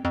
Hey,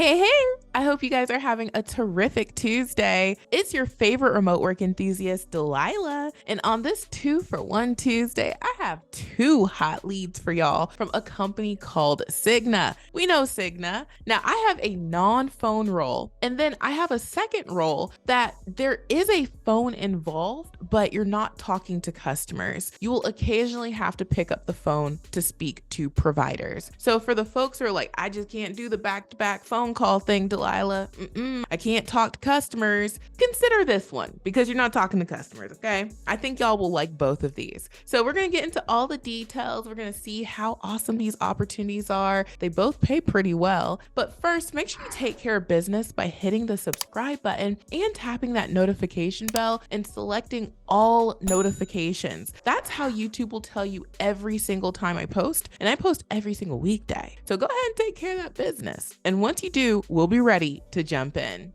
hey, hey! I hope you guys are having a terrific Tuesday. It's your favorite remote work enthusiast, Delilah. And on this 2-for-1 Tuesday, I have two hot leads for y'all from a company called Cigna. We know Cigna. Now, I have a non-phone role, and then I have a second role that there is a phone involved, but you're not talking to customers. You will occasionally have to pick up the phone to speak to providers. So for the folks who are like, I just can't do the back-to-back phone call thing, Delilah. I can't talk to customers. Consider this one because you're not talking to customers, okay? I think y'all will like both of these. So we're gonna get into all the details. We're gonna see how awesome these opportunities are. They both pay pretty well. But first, make sure you take care of business by hitting the subscribe button and tapping that notification bell and selecting all notifications. That's how YouTube will tell you every single time I post, and I post every single weekday. So go ahead and take care of that business. And once you do, we'll be ready to jump in.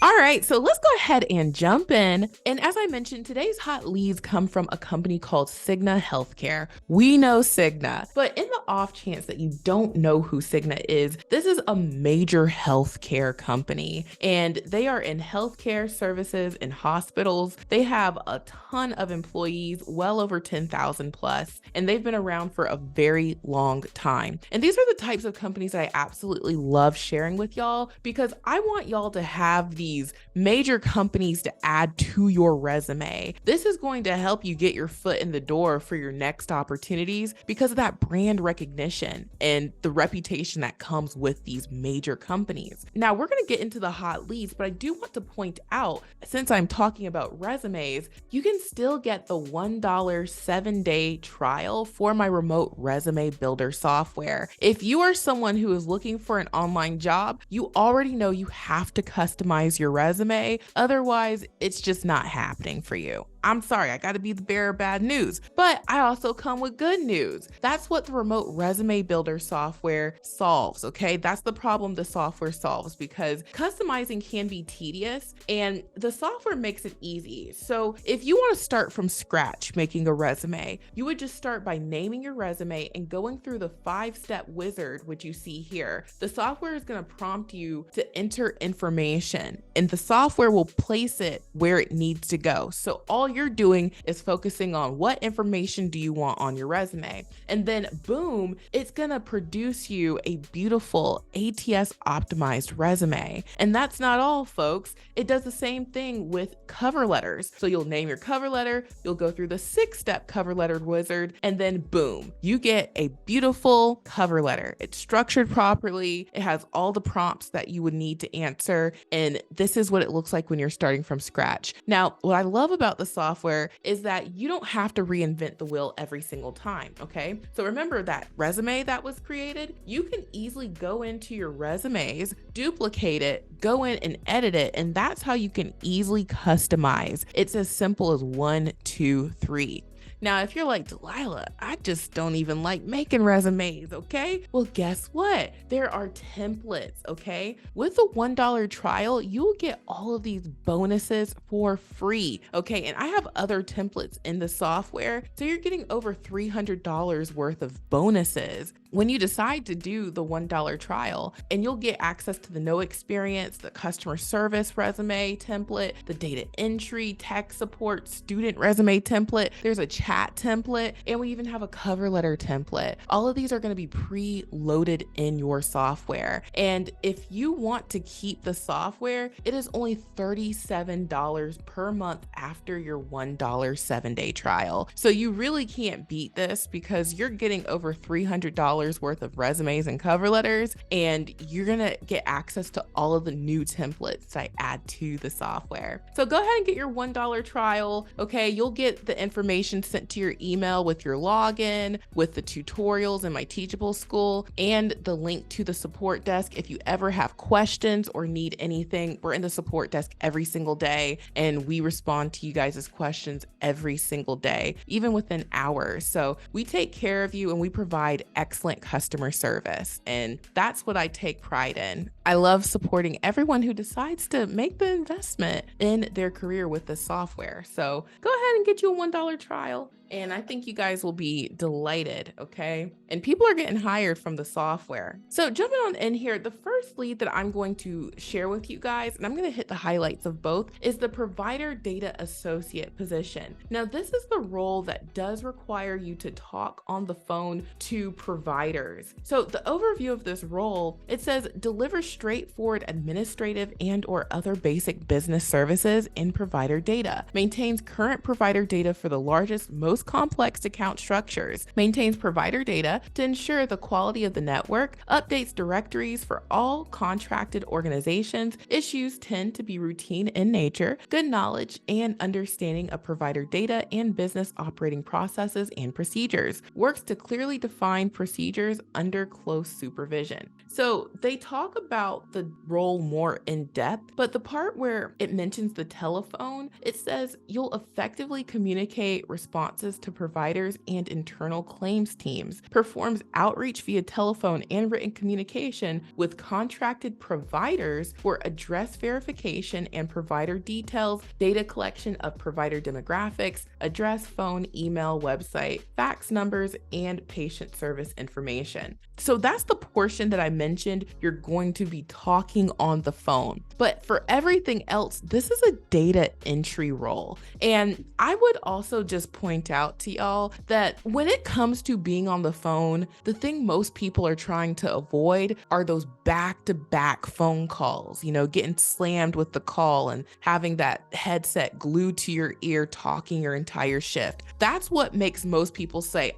All right, so let's go ahead and jump in. And as I mentioned, today's hot leads come from a company called Cigna Healthcare. We know Cigna, but in the off chance that you don't know who Cigna is, this is a major healthcare company, and they are in healthcare services in hospitals. They have a ton of employees, well over 10,000 plus, and they've been around for a very long time. And these are the types of companies that I absolutely love sharing with y'all because I want y'all to have these major companies to add to your resume. This is going to help you get your foot in the door for your next opportunities because of that brand recognition and the reputation that comes with these major companies. Now, we're going to get into the hot leads, but I do want to point out, since I'm talking about resumes, you can still get the $1 7-day trial for my remote resume builder software. If you are someone who is looking for an online job, you already know you have to customize your resume. Otherwise, it's just not happening for you. I'm sorry, I gotta be the bearer of bad news, but I also come with good news. That's what the remote resume builder software solves, okay? That's the problem the software solves because customizing can be tedious and the software makes it easy. So if you wanna start from scratch making a resume, you would just start by naming your resume and going through the 5-step wizard, which you see here. The software is gonna prompt you to enter information and the software will place it where it needs to go. So all you're doing is focusing on what information do you want on your resume. And then boom, it's gonna produce you a beautiful ATS optimized resume. And that's not all, folks. It does the same thing with cover letters. So you'll name your cover letter, you'll go through the 6-step cover letter wizard, and then boom, you get a beautiful cover letter. It's structured properly. It has all the prompts that you would need to answer. And this is what it looks like when you're starting from scratch. Now, what I love about the software is that you don't have to reinvent the wheel every single time, okay? So remember that resume that was created, you can easily go into your resumes, duplicate it, go in and edit it, and that's how you can easily customize. It's as simple as 1, 2, 3. Now, if you're like, Delilah, I just don't even like making resumes, okay? Well, guess what? There are templates, okay? With a $1 trial, you'll get all of these bonuses for free, okay? And I have other templates in the software, so you're getting over $300 worth of bonuses when you decide to do the $1 trial, and you'll get access to the no experience, the customer service resume template, the data entry, tech support, student resume template. There's a chat template, and we even have a cover letter template. All of these are going to be pre-loaded in your software. And if you want to keep the software, it is only $37 per month after your $1 7-day trial. So you really can't beat this because you're getting over $300 worth of resumes and cover letters, and you're gonna get access to all of the new templates that I add to the software. So go ahead and get your $1 trial, okay? You'll get the information sent to your email with your login, with the tutorials in my Teachable School, and the link to the support desk. If you ever have questions or need anything, we're in the support desk every single day, and we respond to you guys' questions every single day, even within hours. So we take care of you and we provide excellent excellent customer service. And that's what I take pride in. I love supporting everyone who decides to make the investment in their career with the software. So go ahead and get you a $1 trial. And I think you guys will be delighted, okay? And people are getting hired from the software. So jumping on in here, the first lead that I'm going to share with you guys, and I'm going to hit the highlights of both, is the Provider Data Associate position. Now, this is the role that does require you to talk on the phone to providers. So the overview of this role, it says deliver straightforward administrative and or other basic business services in provider data, maintains current provider data for the largest, most complex account structures, maintains provider data to ensure the quality of the network, updates directories for all contracted organizations. Issues tend to be routine in nature, good knowledge and understanding of provider data and business operating processes and procedures, works to clearly define procedures under close supervision. So they talk about the role more in depth, but the part where it mentions the telephone, it says you'll effectively communicate responses to providers and internal claims teams, performs outreach via telephone and written communication with contracted providers for address verification and provider details, data collection of provider demographics, address, phone, email, website, fax numbers, and patient service information. So that's the portion that I mentioned you're going to be talking on the phone. But for everything else, this is a data entry role. And I would also just point out to y'all that when it comes to being on the phone, the thing most people are trying to avoid are those back-to-back phone calls, getting slammed with the call and having that headset glued to your ear talking your entire shift. That's what makes most people say,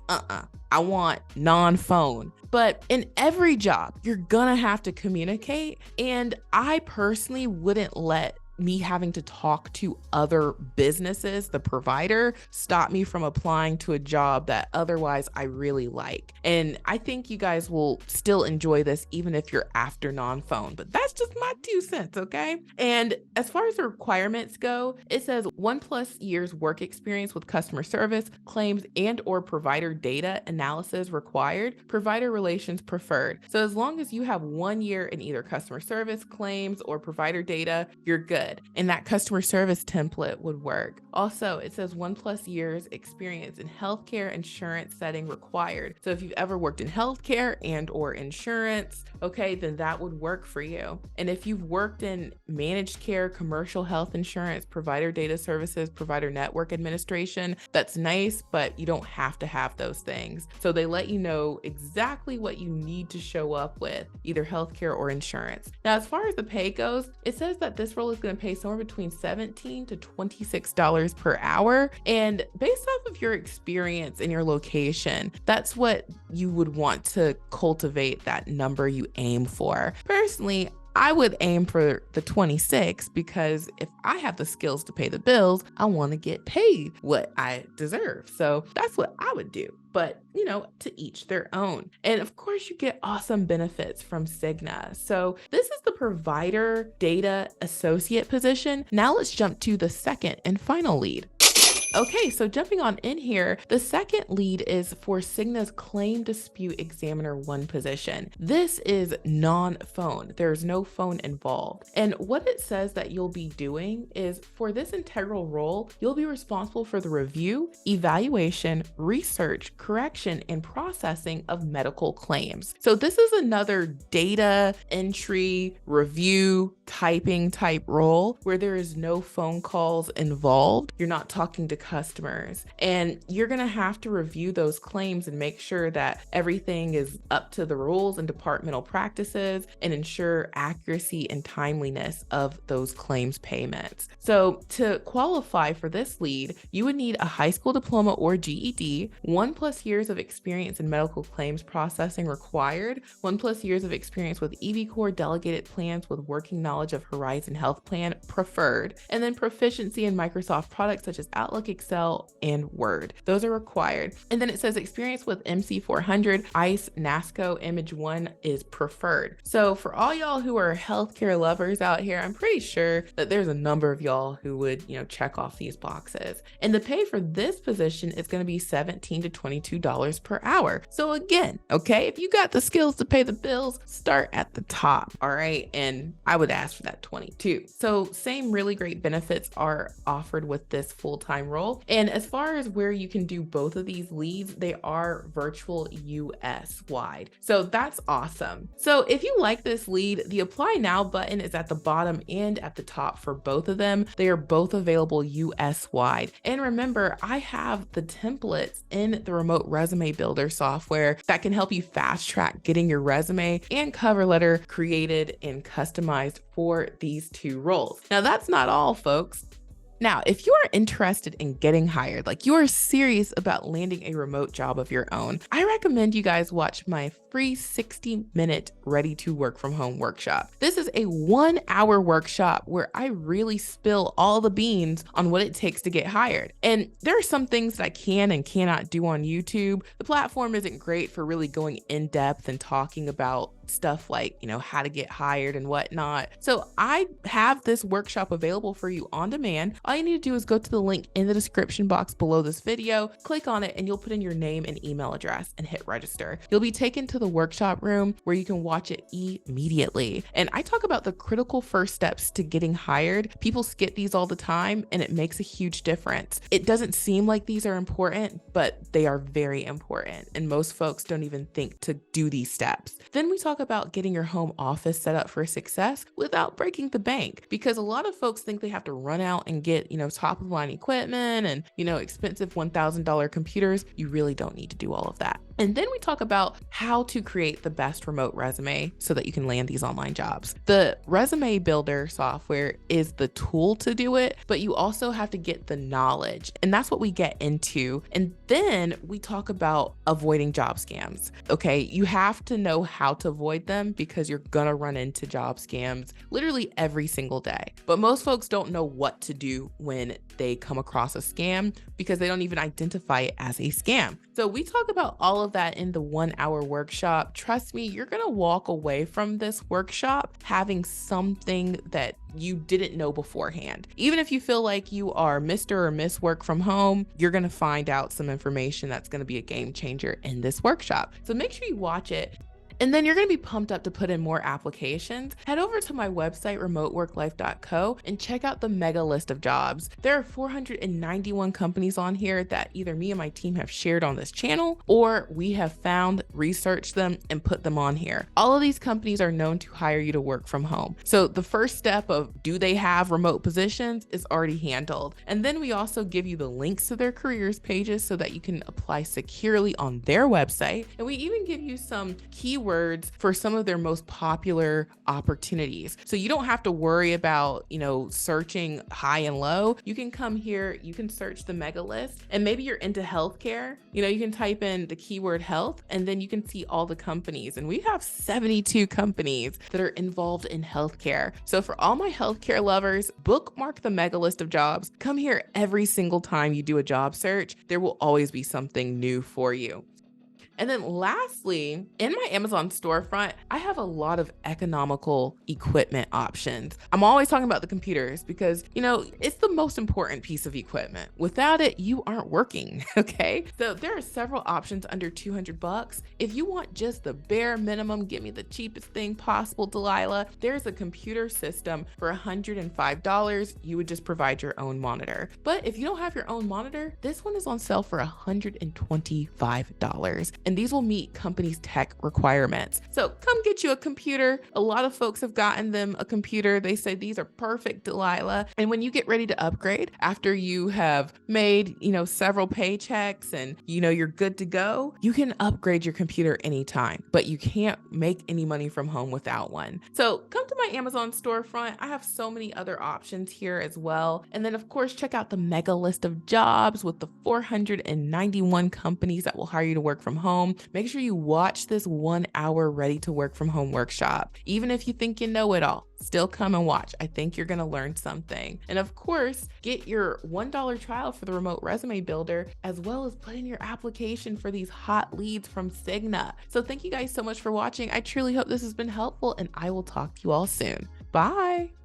I want non-phone. But in every job, you're gonna have to communicate. And I personally wouldn't let me having to talk to other businesses, the provider, stop me from applying to a job that otherwise I really like. And I think you guys will still enjoy this even if you're after non-phone, but that's just my 2 cents, okay? And as far as the requirements go, it says 1+ years work experience with customer service, claims and or provider data analysis required, provider relations preferred. So as long as you have 1 year in either customer service, claims, or provider data, you're good. And that customer service template would work. Also, it says 1+ years experience in healthcare insurance setting required. So if you've ever worked in healthcare and or insurance, okay, then that would work for you. And if you've worked in managed care, commercial health insurance, provider data services, provider network administration, that's nice, but you don't have to have those things. So they let you know exactly what you need to show up with, either healthcare or insurance. Now, as far as the pay goes, it says that this role is going to pay somewhere between $17 to $26 per hour. And based off of your experience and your location, that's what you would want to cultivate that number you aim for. Personally, I would aim for the 26 because if I have the skills to pay the bills, I want to get paid what I deserve. So that's what I would do. But, to each their own. And of course, you get awesome benefits from Cigna. So this is the Provider Data Associate position. Now let's jump to the second and final lead. Okay, so jumping on in here, the second lead is for Cigna's Claim Dispute Examiner 1 position. This is non-phone. There's no phone involved. And what it says that you'll be doing is for this integral role, you'll be responsible for the review, evaluation, research, correction, and processing of medical claims. So this is another data entry, review, typing type role where there is no phone calls involved. You're not talking to customers, and you're going to have to review those claims and make sure that everything is up to the rules and departmental practices and ensure accuracy and timeliness of those claims payments. So to qualify for this lead, you would need a high school diploma or GED, 1+ years of experience in medical claims processing required, 1+ years of experience with EV delegated plans with working knowledge of Horizon Health Plan preferred, and then proficiency in Microsoft products such as Outlook Outlook, Excel, and Word. Those are required. And then it says experience with MC400, ICE, NASCO, Image One is preferred. So for all y'all who are healthcare lovers out here, I'm pretty sure that there's a number of y'all who would, check off these boxes. And the pay for this position is going to be $17 to $22 per hour. So again, okay, if you got the skills to pay the bills, start at the top, all right? And I would ask for that 22. So same really great benefits are offered with this full-time role. And as far as where you can do both of these leads, they are virtual US wide. So that's awesome. So if you like this lead, the apply now button is at the bottom and at the top for both of them. They are both available US wide. And remember, I have the templates in the remote resume builder software that can help you fast track getting your resume and cover letter created and customized for these two roles. Now, that's not all, folks. Now, if you are interested in getting hired, like you are serious about landing a remote job of your own, I recommend you guys watch my free 60-minute ready to work from home workshop. This is a 1-hour workshop where I really spill all the beans on what it takes to get hired. And there are some things that I can and cannot do on YouTube. The platform isn't great for really going in depth and talking about stuff like, how to get hired and whatnot. So I have this workshop available for you on demand. All you need to do is go to the link in the description box below this video, click on it, and you'll put in your name and email address and hit register. You'll be taken to the workshop room where you can watch it immediately. And I talk about the critical first steps to getting hired. People skip these all the time, and it makes a huge difference. It doesn't seem like these are important, but they are very important. And most folks don't even think to do these steps. Then we talk about getting your home office set up for success without breaking the bank, because a lot of folks think they have to run out and get, top of the line equipment and, expensive $1,000 computers. You really don't need to do all of that. And then we talk about how to create the best remote resume so that you can land these online jobs. The resume builder software is the tool to do it, but you also have to get the knowledge. And that's what we get into. And then we talk about avoiding job scams. Okay, you have to know how to avoid them because you're gonna run into job scams literally every single day. But most folks don't know what to do when they come across a scam because they don't even identify it as a scam. So we talk about all of that in the 1-hour workshop. Trust me, you're gonna walk away from this workshop having something that you didn't know beforehand. Even if you feel like you are Mr. or Miss Work from Home, you're gonna find out some information that's gonna be a game changer in this workshop. So make sure you watch it. And then you're going to be pumped up to put in more applications. Head over to my website, remoteworklife.co, and check out the mega list of jobs. There are 491 companies on here that either me and my team have shared on this channel, or we have found, researched them, and put them on here. All of these companies are known to hire you to work from home. So the first step of do they have remote positions is already handled. And then we also give you the links to their careers pages so that you can apply securely on their website. And we even give you some keywords for some of their most popular opportunities. So you don't have to worry about, searching high and low. You can come here, you can search the mega list, and maybe you're into healthcare. You can type in the keyword health, and then you can see all the companies. And we have 72 companies that are involved in healthcare. So for all my healthcare lovers, bookmark the mega list of jobs. Come here every single time you do a job search. There will always be something new for you. And then lastly, in my Amazon storefront, I have a lot of economical equipment options. I'm always talking about the computers because, it's the most important piece of equipment. Without it, you aren't working, okay? So there are several options under $200. If you want just the bare minimum, give me the cheapest thing possible, Delilah, there's a computer system for $105. You would just provide your own monitor. But if you don't have your own monitor, this one is on sale for $125. And these will meet companies' tech requirements. So come get you a computer. A lot of folks have gotten them a computer. They say these are perfect, Delilah. And when you get ready to upgrade after you have made, several paychecks and, you're good to go, you can upgrade your computer anytime, but you can't make any money from home without one. So come to my Amazon storefront. I have so many other options here as well. And then of course, check out the mega list of jobs with the 491 companies that will hire you to work from home. home, make sure you watch this 1 hour ready to work from home workshop. Even if you think you know it all, still come and watch. I think you're going to learn something. And of course, get your $1 trial for the remote resume builder, as well as put in your application for these hot leads from Cigna. So thank you guys so much for watching. I truly hope this has been helpful, and I will talk to you all soon. Bye.